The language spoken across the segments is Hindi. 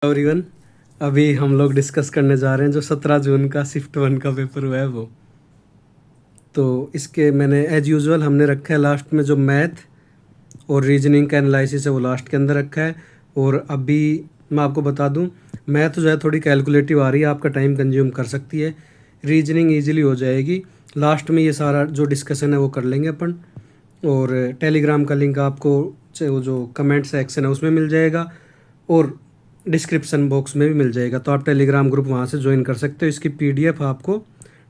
एवरीवन, अभी हम लोग डिस्कस करने जा रहे हैं जो 17 जून का शिफ्ट 1 का पेपर हुआ है वो। तो इसके मैंने एज यूजुअल हमने रखा है लास्ट में जो मैथ और रीजनिंग का एनालिसिस है वो लास्ट के अंदर रखा है। और अभी मैं आपको बता दूं, मैथ जो है थोड़ी कैलकुलेटिव आ रही है, आपका टाइम कंज्यूम कर सकती है। रीजनिंग ईजिली हो जाएगी, लास्ट में ये सारा जो डिस्कशन है वो कर लेंगे अपन। और टेलीग्राम का लिंक आपको वो जो कमेंट सेक्शन है उसमें मिल जाएगा और डिस्क्रिप्शन बॉक्स में भी मिल जाएगा, तो आप टेलीग्राम ग्रुप वहाँ से ज्वाइन कर सकते हो। इसकी पीडीएफ आपको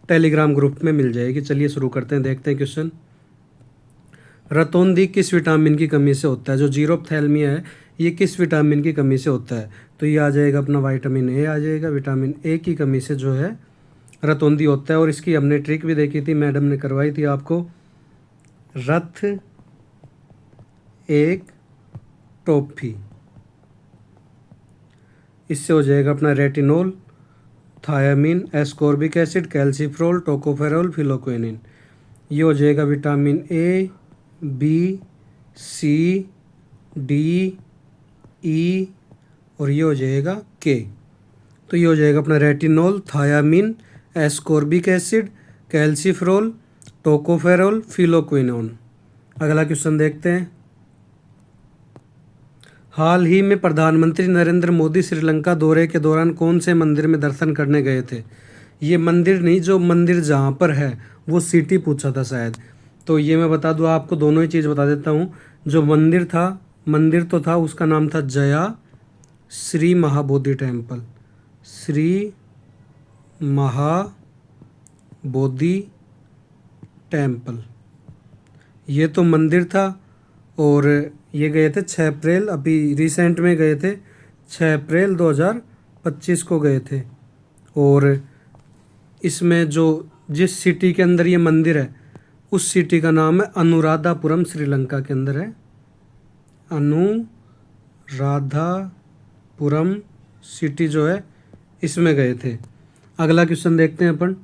टेलीग्राम ग्रुप में मिल जाएगी। चलिए शुरू करते हैं, देखते हैं क्वेश्चन। रतौंधी किस विटामिन की कमी से होता है? जो जीरोप्थैल्मिया है ये किस विटामिन की कमी से होता है? तो ये आ जाएगा अपना विटामिन ए आ जाएगा। विटामिन ए की कमी से जो है रतौंधी होता है। और इसकी हमने ट्रिक भी देखी थी, मैडम ने करवाई थी आपको। रथ एक टॉफी, इससे हो जाएगा अपना retinol, thiamine, ascorbic acid, calciferol, tocopherol, phylloquinone. ये हो जाएगा vitamin A, B, C, D, E और ये हो जाएगा के। तो ये हो जाएगा अपना retinol, thiamine, ascorbic acid, calciferol, tocopherol, phylloquinone. अगला क्वेश्चन देखते हैं। हाल ही में प्रधानमंत्री नरेंद्र मोदी श्रीलंका दौरे के दौरान कौन से मंदिर में दर्शन करने गए थे? ये मंदिर नहीं, जो मंदिर जहाँ पर है वो सिटी पूछा था शायद। तो ये मैं बता दूँ आपको, दोनों ही चीज़ बता देता हूँ। जो मंदिर था, मंदिर तो था, उसका नाम था जया श्री महाबोधि टेम्पल। श्री महाबोधि टेम्पल, ये तो मंदिर था। और ये गए थे 6 अप्रैल, अभी रिसेंट में गए थे, 6 अप्रैल 2025 को गए थे। और इसमें जो जिस सिटी के अंदर ये मंदिर है उस सिटी का नाम है अनुराधापुरम, श्रीलंका के अंदर है। अनुराधापुरम सिटी जो है इसमें गए थे। अगला क्वेश्चन देखते हैं अपन।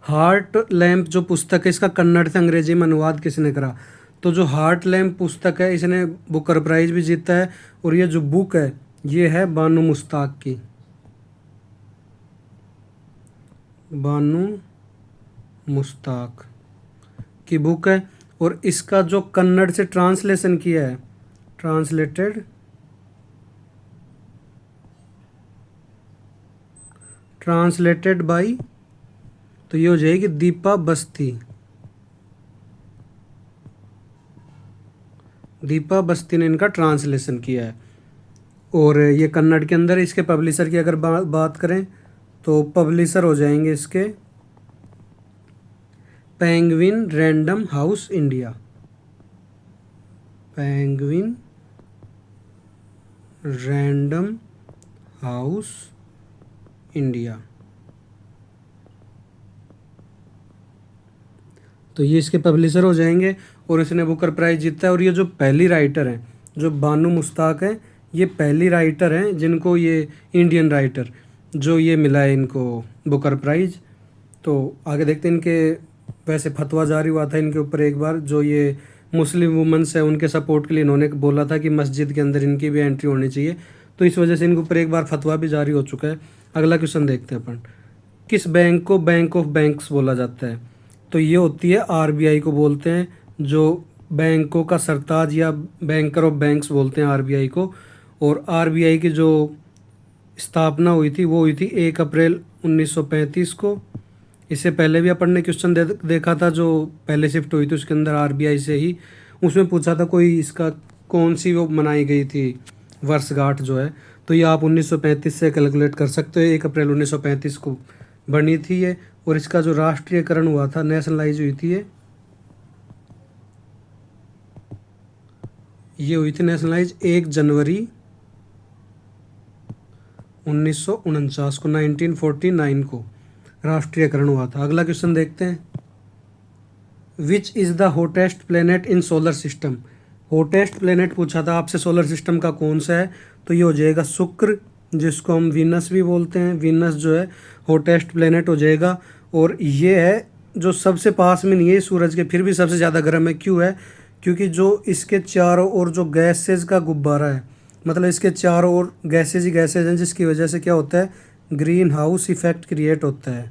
हार्ट लैम्प जो पुस्तक है इसका कन्नड़ से अंग्रेजी में अनुवाद किसने करा? तो जो हार्ट लैम्प पुस्तक है इसने बुकर प्राइज भी जीता है। और ये जो बुक है ये है बानू मुश्ताक की, बानू मुश्ताक की बुक है। और इसका जो कन्नड़ से ट्रांसलेशन किया है, ट्रांसलेटेड बाय, तो ये हो जाएगी दीपा बस्ती। दीपा बस्ती ने इनका ट्रांसलेशन किया है। और ये कन्नड़ के अंदर। इसके पब्लिशर की अगर बात करें तो पब्लिशर हो जाएंगे इसके penguin random house India. Penguin random house India. तो ये इसके पब्लिशर हो जाएंगे। और इसने बुकर प्राइज जीता है। और ये जो पहली राइटर हैं, जो बानू मुश्ताक है, ये पहली राइटर हैं जिनको ये इंडियन राइटर जो ये मिला है इनको बुकर प्राइज। तो आगे देखते हैं। इनके वैसे फतवा जारी हुआ था इनके ऊपर एक बार, जो ये मुस्लिम वुमेंस है उनके सपोर्ट के लिए इन्होंने बोला था कि मस्जिद के अंदर इनकी भी एंट्री होनी चाहिए। तो इस वजह से इनके ऊपर एक बार फतवा भी जारी हो चुका है। अगला क्वेश्चन देखते हैं अपन। किस बैंक को बैंक ऑफ बैंक्स बोला जाता है? तो ये होती है आरबीआई को बोलते हैं, जो बैंकों का सरताज या बैंकर ऑफ बैंक्स बोलते हैं आरबीआई को। और आरबीआई की जो स्थापना हुई थी वो हुई थी 1 अप्रैल 1935 को। इससे पहले भी अपन ने क्वेश्चन देखा था जो पहले शिफ्ट हुई थी उसके अंदर आरबीआई से ही, उसमें पूछा था कोई इसका कौन सी वो मनाई गई थी वर्षगांठ जो है। तो ये आप 1935 से कैलकुलेट कर सकते हो। 1 अप्रैल 1935 को बनी थी ये। और इसका जो राष्ट्रीयकरण हुआ था, नेशनलाइज हुई थी ये हुई थी नेशनलाइज 1 जनवरी 1949 को, 1949 को राष्ट्रीयकरण हुआ था। अगला क्वेश्चन देखते हैं। Which is the hottest planet in solar system? Hottest planet पूछा था आपसे सोलर सिस्टम का कौन सा है? तो ये हो जाएगा शुक्र, जिसको हम वीनस भी बोलते हैं। वीनस जो है हॉटेस्ट प्लेनेट हो जाएगा। और ये है जो सबसे पास में नहीं है सूरज के, फिर भी सबसे ज़्यादा गर्म है। क्यों है? क्योंकि जो इसके चारों ओर जो गैसेज का गुब्बारा है मतलब इसके चारों ओर गैसेज ही गैसेज हैं, जिसकी वजह से क्या होता है, ग्रीन हाउस इफेक्ट क्रिएट होता है।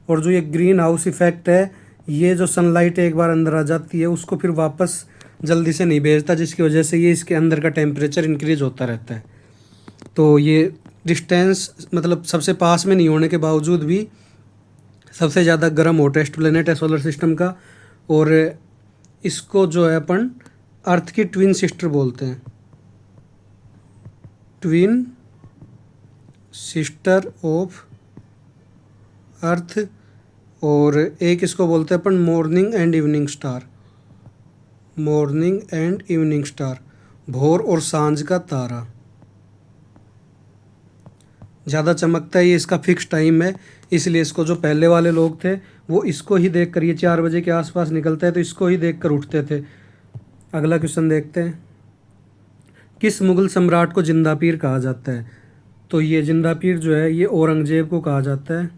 और जो ये ग्रीन हाउस इफेक्ट है, ये जो सनलाइट एक बार अंदर आ जाती है उसको फिर वापस जल्दी से नहीं भेजता, जिसकी वजह से ये इसके अंदर का टेम्परेचर इंक्रीज होता रहता है। तो ये डिस्टेंस मतलब सबसे पास में नहीं होने के बावजूद भी सबसे ज़्यादा गर्म हॉटेस्ट प्लेनेट है सोलर सिस्टम का। और इसको जो है अपन अर्थ की ट्विन सिस्टर बोलते हैं, ट्विन सिस्टर ऑफ अर्थ। और एक इसको बोलते हैं अपन morning and evening star, morning and evening star, भोर और सांझ का तारा। ज़्यादा चमकता है, ये इसका फिक्स टाइम है, इसलिए इसको जो पहले वाले लोग थे वो इसको ही देख कर, ये 4 बजे के आसपास निकलता है तो इसको ही देख कर उठते थे। अगला क्वेश्चन देखते हैं, किस मुगल सम्राट को जिंदा पीर कहा जाता है? तो ये जिंदा पीर जो है ये औरंगजेब को कहा जाता है,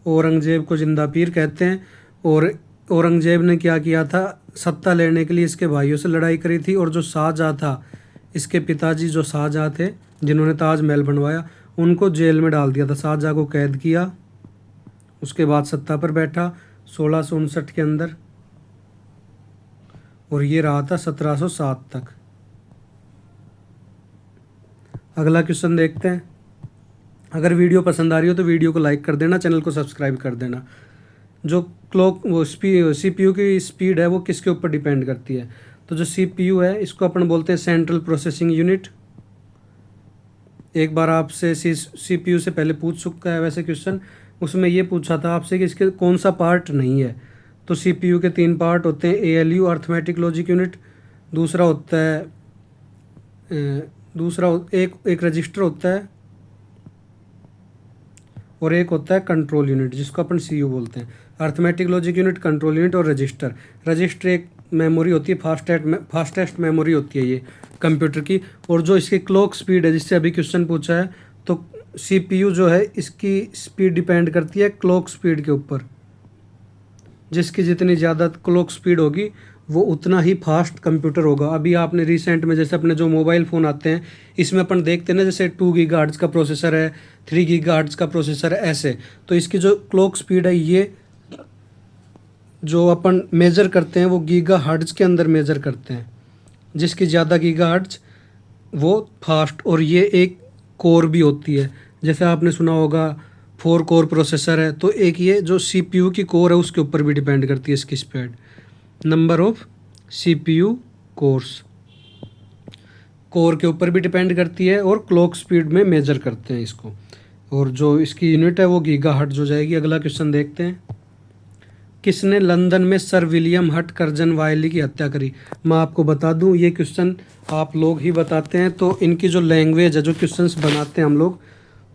औरंगजेब को जिंदा पीर कहते हैं। और औरंगजेब ने क्या किया था, सत्ता लेने के लिए इसके भाइयों से लड़ाई करी थी। और जो शाहजहाँ था, इसके पिताजी जो शाहजहाँ थे जिन्होंने ताजमहल बनवाया, उनको जेल में डाल दिया था, शाहजहाँ को कैद किया। उसके बाद सत्ता पर बैठा 1659 के अंदर, और ये रहा था 1707 तक। अगला क्वेश्चन देखते हैं। अगर वीडियो पसंद आ रही हो तो वीडियो को लाइक कर देना, चैनल को सब्सक्राइब कर देना। जो क्लॉक वो सीपीयू की स्पीड है वो किसके ऊपर डिपेंड करती है? तो जो सीपीयू है इसको अपन बोलते हैं सेंट्रल प्रोसेसिंग यूनिट। एक बार आपसे सीपीयू से पहले पूछ चुका है वैसे क्वेश्चन, उसमें ये पूछा था आपसे कि इसके कौन सा पार्ट नहीं है। तो सीपीयू के 3 पार्ट होते हैं, एएलयू अर्थमेटिक लॉजिक यूनिट, दूसरा होता है एक रजिस्टर होता है, और एक होता है कंट्रोल यूनिट जिसको अपन सीयू बोलते हैं। Arithmetic logic unit, control unit और रजिस्टर। रजिस्टर एक मेमोरी होती है, फास्टेस्ट मेमोरी होती है ये कंप्यूटर की। और जो इसकी क्लॉक स्पीड है जिससे अभी क्वेश्चन पूछा है, तो सीपीयू जो है इसकी स्पीड डिपेंड करती है क्लॉक स्पीड के ऊपर। जिसकी जितनी ज़्यादा क्लॉक स्पीड होगी वो उतना ही फास्ट कंप्यूटर होगा। अभी आपने रिसेंट में जैसे अपने जो मोबाइल फ़ोन आते हैं इसमें अपन देखते हैं ना, जैसे 2 गीगाहर्ट्ज़ का प्रोसेसर है, 3 गीगाहर्ट्ज़ का प्रोसेसर है, ऐसे। तो इसकी जो क्लॉक स्पीड है ये जो अपन मेज़र करते हैं वो गीगाहर्ट्ज़ के अंदर मेज़र करते हैं। जिसकी ज़्यादा गीगाहर्ट्ज़ वो फास्ट। और ये एक कोर भी होती है, जैसे आपने सुना होगा 4 कोर प्रोसेसर है, तो एक ये जो सीपीयू की कोर है उसके ऊपर भी डिपेंड करती है इसकी speed. Number of CPU course, core के ऊपर भी डिपेंड करती है, और क्लॉक स्पीड में मेजर करते हैं इसको। और जो इसकी यूनिट है वो गीगाहर्ट्ज़ हो जाएगी। अगला क्वेश्चन देखते हैं, किसने लंदन में सर विलियम हट कर्जन वायली की हत्या करी? मैं आपको बता दूं ये क्वेश्चन आप लोग ही बताते हैं, तो इनकी जो लैंग्वेज है, जो क्वेश्चंस बनाते हैं हम लोग,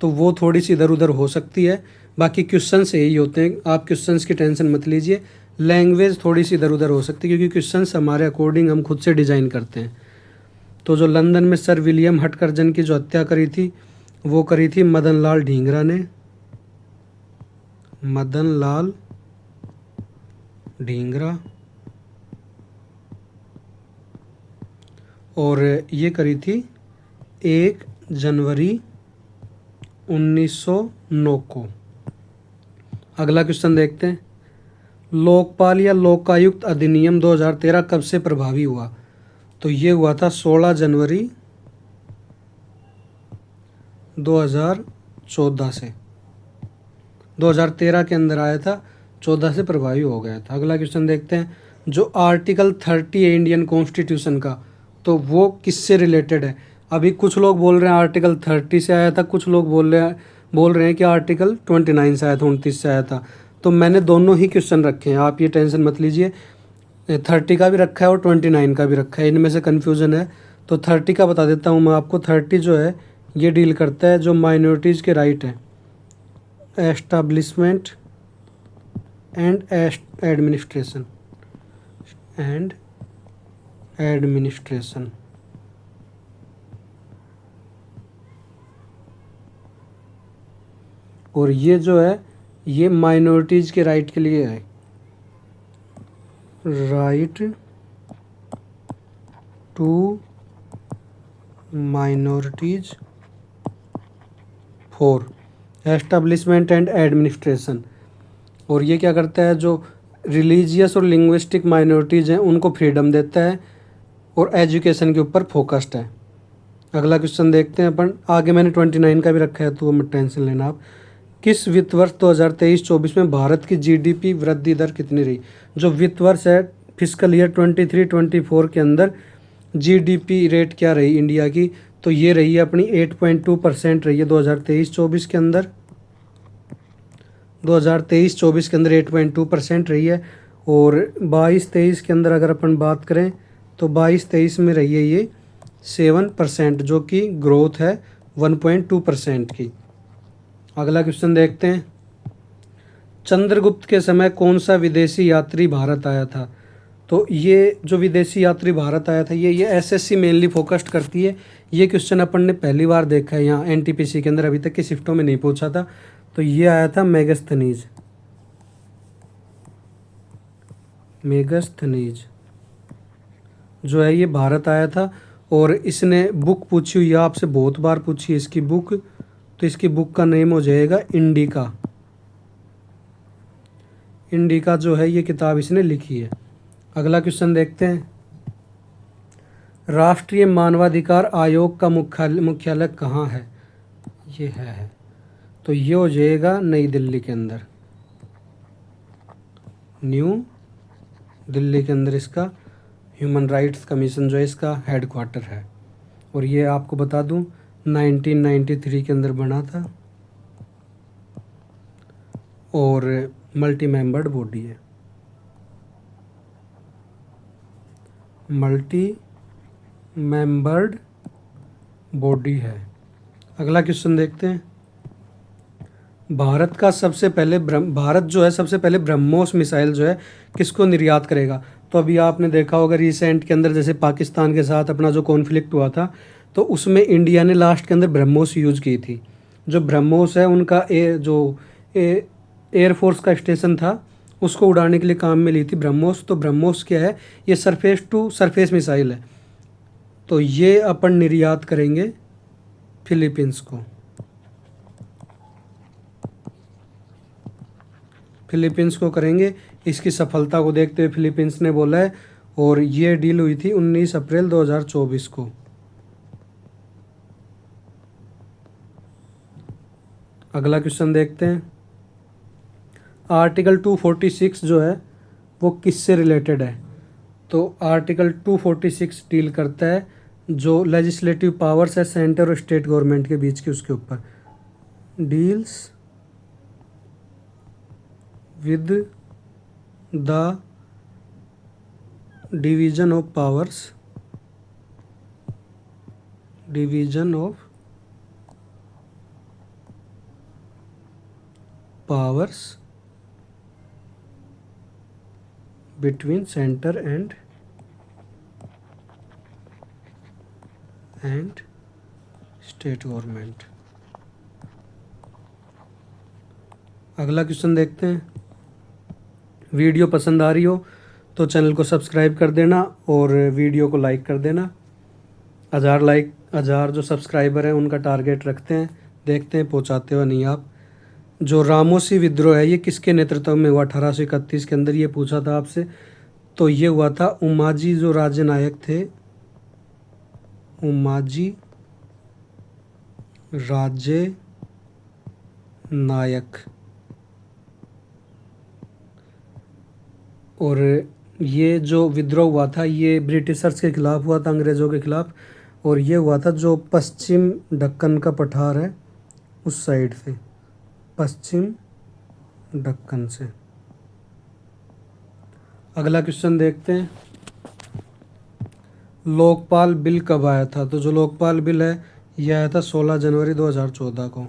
तो वो थोड़ी सी इधर उधर हो सकती है। बाकी क्वेश्चंस यही होते हैं, आप क्वेश्चंस की टेंशन मत लीजिए। लैंग्वेज थोड़ी सी इधर उधर हो सकती है क्योंकि क्वेश्चंस हमारे अकॉर्डिंग हम खुद से डिज़ाइन करते हैं। तो जो लंदन में सर विलियम हट कर्जन की जो हत्या करी थी वो करी थी मदन लाल ढींगरा ने, मदन लाल ढींगरा। और ये करी थी 1 जनवरी 1909 को। अगला क्वेश्चन देखते हैं, लोकपाल या लोकायुक्त अधिनियम 2013 कब से प्रभावी हुआ? तो ये हुआ था 16 जनवरी 2014 से। 2013 के अंदर आया था, 14 से प्रभावी हो गया था। अगला क्वेश्चन देखते हैं, जो आर्टिकल 30 है इंडियन कॉन्स्टिट्यूशन का, तो वो किससे रिलेटेड है? अभी कुछ लोग बोल रहे हैं आर्टिकल 30 से आया था, कुछ लोग बोल रहे हैं कि आर्टिकल 29 से आया था, 29 से आया था। तो मैंने दोनों ही क्वेश्चन रखे हैं, आप ये टेंशन मत लीजिए। 30 का भी रखा है और 29 का भी रखा है, इनमें से कन्फ्यूज़न है। तो 30 का बता देता हूँ मैं आपको। 30 जो है ये डील करता है जो माइनॉरिटीज़ के राइट हैं, एस्टैब्लिशमेंट एंड एडमिनिस्ट्रेशन और ये जो है ये माइनॉरिटीज़ के राइट के लिए है, right to minorities for establishment and administration. और ये क्या करता है, जो रिलीजियस और लिंग्विस्टिक माइनॉरिटीज़ हैं उनको फ्रीडम देता है और एजुकेशन के ऊपर फोकस्ड है। अगला क्वेश्चन देखते हैं अपन। आगे मैंने 29 का भी रखा है तो मत टेंशन लेना आप। किस वित्त वर्ष 2023-24 में भारत की जीडीपी वृद्धि दर कितनी रही? जो वित्त वर्ष है फिजिकल ईयर 23-24 के अंदर जीडीपी रेट क्या रही इंडिया की? तो ये रही है अपनी 8.2% रही है 2023-24 के अंदर। 2023-24 के अंदर 8.2% रही है। और 22-23 के अंदर अगर अपन बात करें तो 22-23 में रही है ये 7%, जो कि ग्रोथ है 1.2% की। अगला क्वेश्चन देखते हैं। चंद्रगुप्त के समय कौन सा विदेशी यात्री भारत आया था? तो ये जो विदेशी यात्री भारत आया था ये एसएससी मेनली फोकस्ड करती है। ये क्वेश्चन अपन ने पहली बार देखा है यहाँ एनटीपीसी के अंदर, अभी तक की शिफ्टों में नहीं पूछा था। तो ये आया था मेगास्थनीज। मेगास्थनीज जो है ये भारत आया था और इसने बुक पूछी हुई है आपसे, बहुत बार पूछी है इसकी बुक। तो इसकी बुक का नेम हो जाएगा इंडिका। इंडिका जो है ये किताब इसने लिखी है। अगला क्वेश्चन देखते हैं। राष्ट्रीय मानवाधिकार आयोग का मुख्यालय कहाँ है? ये है तो ये हो जाएगा नई दिल्ली के अंदर। न्यू दिल्ली के अंदर इसका ह्यूमन राइट्स कमीशन जो है इसका हेडक्वार्टर है। और ये आपको बता दूं 1993 के अंदर बना था और मल्टी मेंबर्ड बॉडी है। मल्टी मेंबर्ड बॉडी है। अगला क्वेश्चन देखते हैं। भारत जो है सबसे पहले ब्रह्मोस मिसाइल जो है किसको निर्यात करेगा? तो अभी आपने देखा होगा रिसेंट के अंदर जैसे पाकिस्तान के साथ अपना जो कॉन्फ्लिक्ट हुआ था तो उसमें इंडिया ने लास्ट के अंदर ब्रह्मोस यूज़ की थी। जो ब्रह्मोस है उनका एयरफोर्स का स्टेशन था उसको उड़ाने के लिए काम में ली थी ब्रह्मोस। तो ब्रह्मोस क्या है, ये सरफेस टू सरफेस मिसाइल है। तो ये अपन निर्यात करेंगे फिलीपींस को। फिलीपींस को करेंगे। इसकी सफलता को देखते हुए फिलीपींस ने बोला है और ये डील हुई थी 19 अप्रैल 2024 को। अगला क्वेश्चन देखते हैं। आर्टिकल 246 जो है वो किससे रिलेटेड है? तो आर्टिकल 246 डील करता है जो लेजिस्लेटिव पावर्स है सेंटर और स्टेट गवर्नमेंट के बीच की, उसके ऊपर deals with the division of powers between centre and state government. अगला क्वेश्चन देखते हैं। वीडियो पसंद आ रही हो तो चैनल को सब्सक्राइब कर देना और वीडियो को लाइक कर देना। 1000 जो सब्सक्राइबर हैं उनका टारगेट रखते हैं, देखते हैं पहुंचाते हो नहीं आप। जो रामोसी विद्रोह है ये किसके नेतृत्व में हुआ 1831 के अंदर? ये पूछा था आपसे। तो ये हुआ था उमाजी जो राज्य नायक थे, उमाजी राज्य नायक। और ये जो विद्रोह हुआ था ये ब्रिटिशर्स के खिलाफ हुआ था, अंग्रेज़ों के खिलाफ। और ये हुआ था जो पश्चिम दक्कन का पठार है उस साइड से, पश्चिम दक्कन से। अगला क्वेश्चन देखते हैं। लोकपाल बिल कब आया था? तो जो लोकपाल बिल है यह आया था 16 जनवरी 2014 को।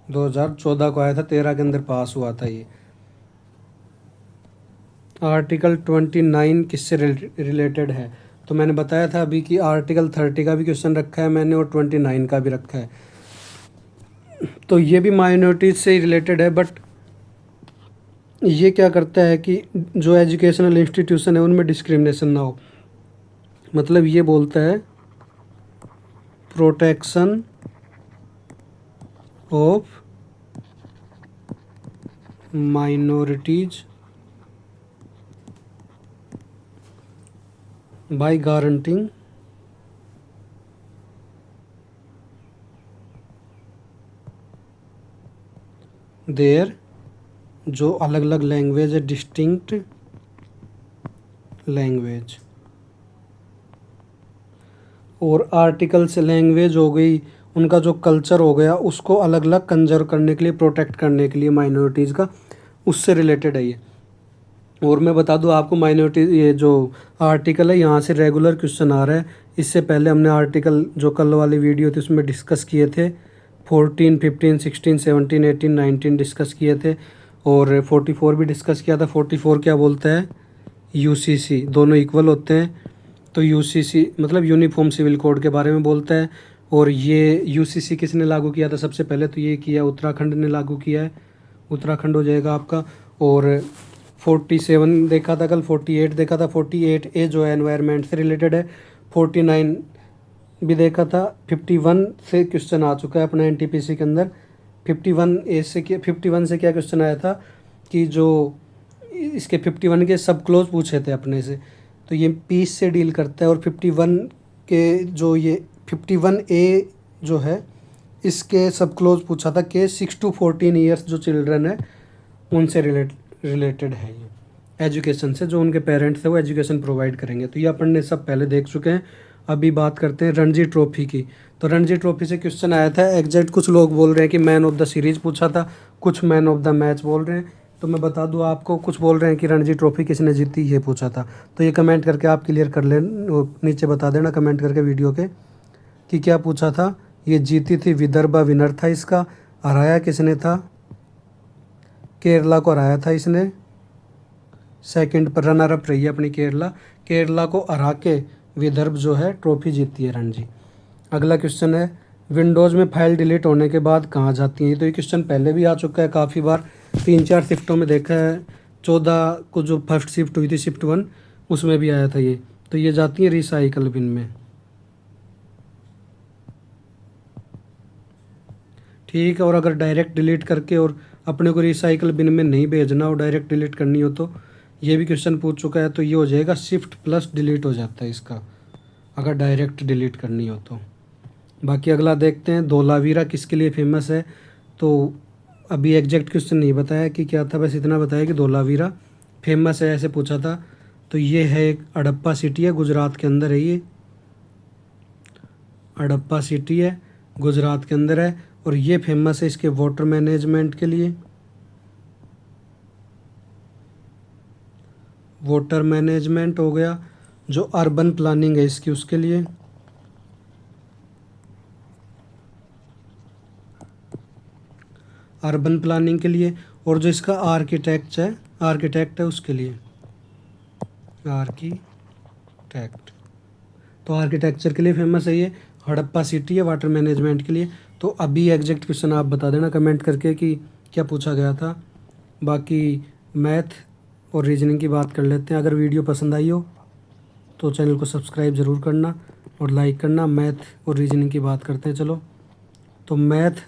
2014 को आया था, 13 के अंदर पास हुआ था ये। आर्टिकल 29 किससे रिलेटेड है? तो मैंने बताया था अभी कि आर्टिकल 30 का भी क्वेश्चन रखा है मैंने और 29 का भी रखा है। तो ये भी माइनॉरिटीज से रिलेटेड है, बट ये क्या करता है कि जो एजुकेशनल इंस्टीट्यूशन है उनमें डिस्क्रिमिनेशन ना हो, मतलब ये बोलता है protection of minorities by guaranteeing their, जो अलग अलग लैंग्वेज है, डिस्टिंक्ट लैंग्वेज। और आर्टिकल्स लैंग्वेज हो गई, उनका जो कल्चर हो गया, उसको अलग अलग कंजर्व करने के लिए, प्रोटेक्ट करने के लिए माइनॉरिटीज़ का, उससे रिलेटेड है ये। और मैं बता दूं आपको, माइनॉरिटी ये जो आर्टिकल है यहाँ से रेगुलर क्वेश्चन आ रहा है। इससे पहले हमने आर्टिकल जो कल वाली वीडियो थी उसमें डिस्कस किए थे, 14, 15, 16, 17, 18, 19 डिस्कस किए थे, और 44 भी डिस्कस किया था। 44 क्या बोलता है, यूसीसी, दोनों इक्वल होते हैं, तो यूसीसी मतलब यूनिफॉर्म सिविल कोड के बारे में बोलता है। और ये यूसीसी किसने लागू किया था, सबसे पहले तो ये किया उत्तराखंड ने लागू किया है, उत्तराखंड हो जाएगा आपका। और 47 देखा था कल, 48 देखा था, 48A जो है एनवायरनमेंट से रिलेटेड है, 49 भी देखा था, 51 से क्वेश्चन आ चुका है अपना एनटीपीसी के अंदर। 51A से 51 से क्या क्वेश्चन आया था कि जो इसके 51 के सब क्लोज पूछे थे अपने से, तो ये पीस से डील करता है। और 51 के जो ये 51A जो है, इसके सब क्लोज पूछा था कि 6 to 14 ईयर्स जो चिल्ड्रन है उनसे रिलेटेड है ये, एजुकेशन से, जो उनके पेरेंट्स है वो एजुकेशन प्रोवाइड करेंगे। तो ये अपन ने सब पहले देख चुके हैं। अभी बात करते हैं रणजी ट्रॉफी की। तो रणजी ट्रॉफी से क्वेश्चन आया था एग्जैक्ट, कुछ लोग बोल रहे हैं कि मैन ऑफ द सीरीज़ पूछा था, कुछ मैन ऑफ द मैच बोल रहे हैं। तो मैं बता दूं आपको, कुछ बोल रहे हैं कि रणजी ट्रॉफी किसने जीती ये पूछा था। तो ये कमेंट करके आप क्लियर कर ले, नीचे बता देना कमेंट करके वीडियो के, कि क्या पूछा था। ये जीती थी विदर्भा, विनर था इसका। हराया किसने था, केरला को हराया था इसने, सेकंड पर रनर अप रही है अपनी केरला। केरला को हरा के विदर्भ जो है ट्रॉफी जीती है रणजी। अगला क्वेश्चन है, विंडोज़ में फाइल डिलीट होने के बाद कहाँ जाती हैं। तो ये क्वेश्चन पहले भी आ चुका है काफ़ी बार, 3-4 शिफ्टों में देखा है। 14 को जो फर्स्ट शिफ्ट हुई थी, शिफ्ट 1, उसमें भी आया था ये। तो ये जाती है रिसाइकल बिन में, ठीक है। और अगर डायरेक्ट डिलीट करके और अपने को रिसाइकल बिन में नहीं भेजना और डायरेक्ट डिलीट करनी हो, तो ये भी क्वेश्चन पूछ चुका है। तो ये हो जाएगा शिफ्ट प्लस डिलीट हो जाता है इसका, अगर डायरेक्ट डिलीट करनी हो तो। बाकी अगला देखते हैं, धोलावीरा किसके लिए फेमस है। तो अभी एग्जैक्ट क्वेश्चन नहीं बताया कि क्या था, बस इतना बताया कि धोलावीरा फेमस है, ऐसे पूछा था। तो ये है एक हड़प्पा सिटी है, गुजरात के अंदर है ये, हड़प्पा सिटी है, गुजरात के अंदर है। और ये फेमस है इसके वाटर मैनेजमेंट के लिए, वाटर मैनेजमेंट हो गया। जो अर्बन प्लानिंग है इसकी, उसके लिए, अर्बन प्लानिंग के लिए। और जो इसका आर्किटेक्ट है उसके लिए, आर्किटेक्ट, तो आर्किटेक्चर के लिए फेमस है ये। हड़प्पा सिटी है वाटर मैनेजमेंट के लिए। तो अभी एग्जैक्ट क्वेश्चन आप बता देना कमेंट करके कि क्या पूछा गया था। बाकी मैथ और रीजनिंग की बात कर लेते हैं। अगर वीडियो पसंद आई हो तो चैनल को सब्सक्राइब ज़रूर करना और लाइक करना। मैथ और रीजनिंग की बात करते हैं चलो। तो मैथ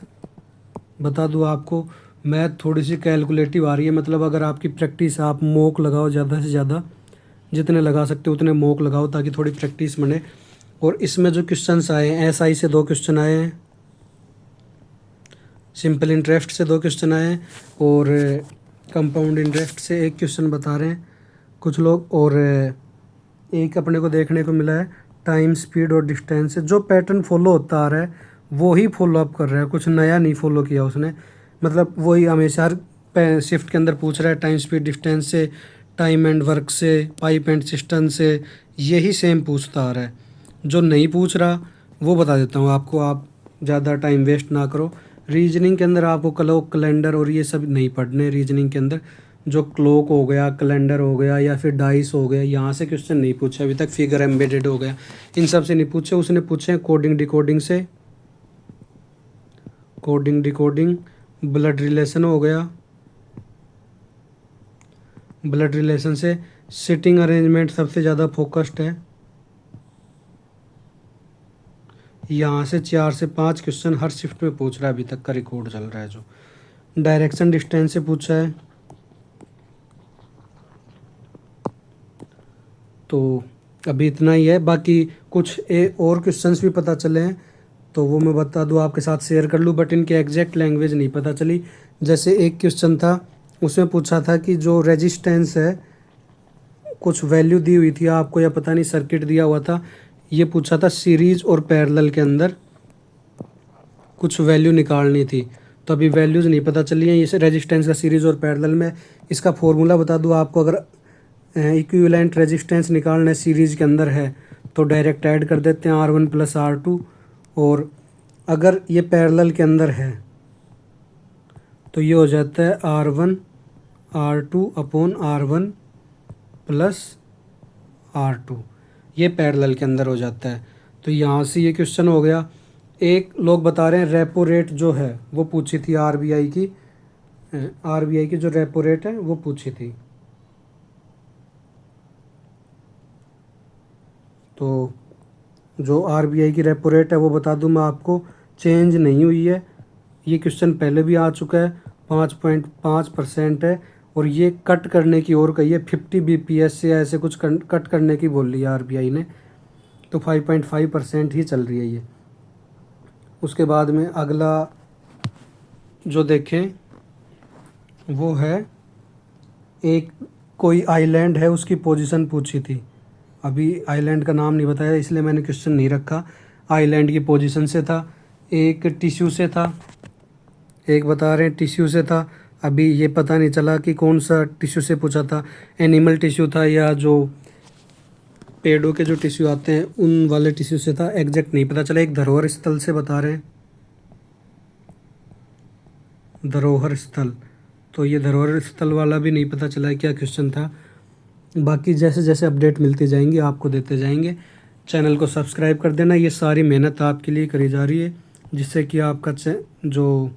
बता दूँ आपको, मैथ थोड़ी सी कैलकुलेटिव आ रही है, मतलब अगर आपकी प्रैक्टिस, आप मॉक लगाओ ज़्यादा से ज़्यादा, जितने लगा सकते हो उतने मॉक लगाओ ताकि थोड़ी प्रैक्टिस बने। और इसमें जो क्वेश्चंस आए हैं, एसआई से 2 क्वेश्चन आए हैं, सिंपल इंटरेस्ट से 2 क्वेश्चन आए हैं, और कंपाउंड इंटरेस्ट से 1 क्वेश्चन बता रहे हैं कुछ लोग। और एक अपने को देखने को मिला है टाइम, स्पीड और डिस्टेंस से। जो पैटर्न फॉलो होता आ रहा है वो ही फॉलो अप कर रहा है, कुछ नया नहीं फॉलो किया उसने। मतलब वही हमेशा हर शिफ्ट के अंदर पूछ रहा है, टाइम, स्पीड, डिस्टेंस से, टाइम एंड वर्क से, पाइप एंड सिस्टम से, यही सेम पूछता आ रहा है। जो नहीं पूछ रहा वो बता देता हूँ आपको, आप ज़्यादा टाइम वेस्ट ना करो। रीजनिंग के अंदर आपको क्लॉक, कैलेंडर और ये सब नहीं पढ़ने। रीजनिंग के अंदर जो क्लॉक हो गया, कैलेंडर हो गया, या फिर डाइस हो गया, यहाँ से क्वेश्चन नहीं पूछे अभी तक। फिगर एम्बेडेड हो गया, इन सब से नहीं पूछे। उसने पूछे कोडिंग डिकोडिंग से, कोडिंग डिकोडिंग, ब्लड रिलेशन हो गया, ब्लड रिलेशन से। सिटिंग अरेंजमेंट सबसे ज़्यादा फोकस्ड है। यहाँ से 4 से 5 क्वेश्चन हर शिफ्ट में पूछ रहा है, अभी तक का रिकॉर्ड चल रहा है जो। डायरेक्शन डिस्टेंस से पूछा है। तो अभी इतना ही है, बाकी कुछ और क्वेश्चंस भी पता चले हैं तो वो मैं बता दूँ, आपके साथ शेयर कर लूँ, बट इनकी एग्जैक्ट लैंग्वेज नहीं पता चली। जैसे एक क्वेश्चन था, उसमें पूछा था कि जो रेजिस्टेंस है, कुछ वैल्यू दी हुई थी आपको या पता नहीं सर्किट दिया हुआ था, ये पूछा था सीरीज और पैरेलल के अंदर कुछ वैल्यू निकालनी थी। तो अभी वैल्यूज़ नहीं पता चली हैं इस रेजिस्टेंस का सीरीज़ और पैरेलल में। इसका फॉर्मूला बता दूँ आपको, अगर इक्विवेलेंट रेजिस्टेंस निकालना है सीरीज़ के अंदर है तो डायरेक्ट ऐड कर देते हैं R1 + R2, और अगर ये पैरेलल के अंदर है तो ये हो जाता है R1 R2 upon R1 + R2, ये पैरेलल के अंदर हो जाता है। तो यहाँ से ये क्वेश्चन हो गया। एक लोग बता रहे हैं रेपो रेट जो है वो पूछी थी आरबीआई की जो रेपो रेट है वो पूछी थी। तो जो आरबीआई की रेपो रेट है वो बता दूं मैं आपको, चेंज नहीं हुई है। ये क्वेश्चन पहले भी आ चुका है, 5.5% है, और ये कट करने की ओर कही है, 50 BPS से ऐसे कुछ कट करने की बोल रही है आरबीआई ने। तो 5.5% ही चल रही है ये। उसके बाद में अगला जो देखें वो है, एक कोई आइलैंड है उसकी पोजीशन पूछी थी। अभी आइलैंड का नाम नहीं बताया इसलिए मैंने क्वेश्चन नहीं रखा। आइलैंड की पोजीशन से था, एक टिश्यू से था, एक बता रहे हैं टिश्यू से था। अभी ये पता नहीं चला कि कौन सा टिश्यू से पूछा था, एनिमल टिश्यू था या जो पेड़ों के जो टिश्यू आते हैं उन वाले टिश्यू से था, एग्जैक्ट नहीं पता चला। एक धरोहर स्थल से बता रहे हैं, धरोहर स्थल, तो ये धरोहर स्थल वाला भी नहीं पता चला है क्या क्वेश्चन था। बाकी जैसे जैसे अपडेट मिलती जाएंगी आपको देते जाएंगे। चैनल को सब्सक्राइब कर देना। ये सारी मेहनत आपके लिए करी जा रही है जिससे कि आपका जो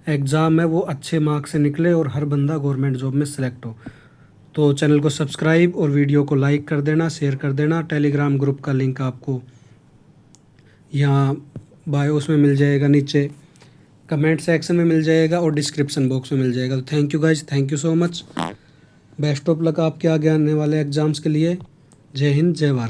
एग्ज़ाम है वो अच्छे मार्क्स से निकले और हर बंदा गवर्नमेंट जॉब में सेलेक्ट हो। तो चैनल को सब्सक्राइब और वीडियो को लाइक कर देना, शेयर कर देना। टेलीग्राम ग्रुप का लिंक आपको यहाँ बायोस में मिल जाएगा, नीचे कमेंट सेक्शन में मिल जाएगा और डिस्क्रिप्शन बॉक्स में मिल जाएगा। तो thank you guys, thank you so much. Best of luck आपके आगे आने वाले एग्ज़ाम्स के लिए। जय हिंद, जय भारत।